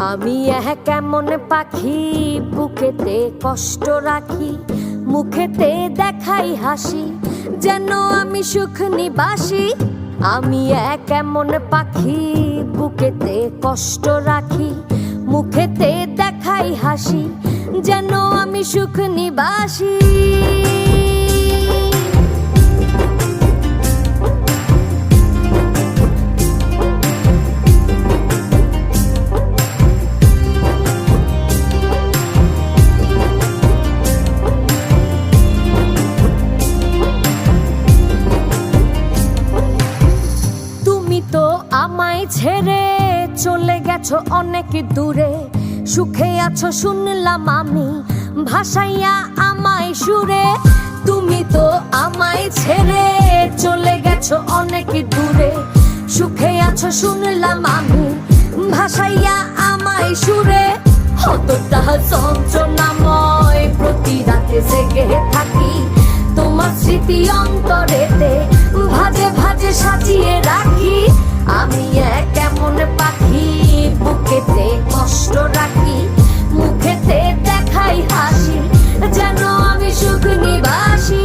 আমি কেমন পাখি, বুকেতে কষ্ট রাখি, মুখেতে দেখাই হাসি, যেন আমি সুখ নিবাসী। আমি কেমন পাখি, বুকেতে কষ্ট রাখি, মুখেতে দেখাই হাসি, যেন আমি সুখ নিবাসী। আমায় ছেড়ে চলে গেছো অনেক দূরে, সুখে আছো শুনলাম আমি, ভাসাইয়া আমায় সুরে। তুমি তো আমায় ছেড়ে চলে গেছো অনেক দূরে, সুখে আছো শুনলাম আমি, ভাসাইয়া আমায় সুরে। কতটা যন্ত্রণাময় প্রতি রাতে জেগে থাকি, তোমার স্মৃতি অন্তরেতে ভাজে ভাজে সাজিয়ে রাখি। আমি কেমন পাখি, বুকেতে কষ্ট রাখি, মুখেতে দেখাই হাসি, যেন আমি সুখ নিবাসী।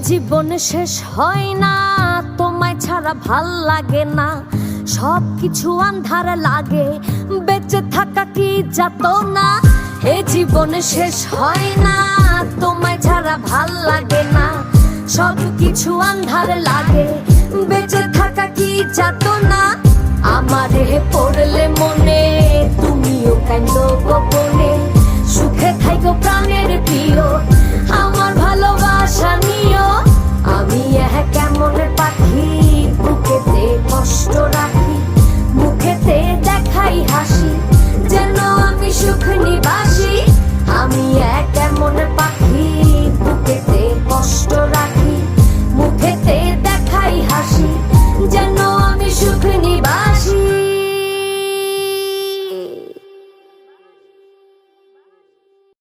জীবন শেষ হয় না, তোমায় ছাড়া ভাল লাগে না, সব কিছু আন্ধার লাগে, বেঁচে থাকা কি যাতনা। এ জীবন শেষ হয় না, তোমায় ছাড়া ভাল লাগে না, সব কিছু আন্ধার লাগে, বেঁচে থাকা কি যাতনা। আমারে পড়লে মনে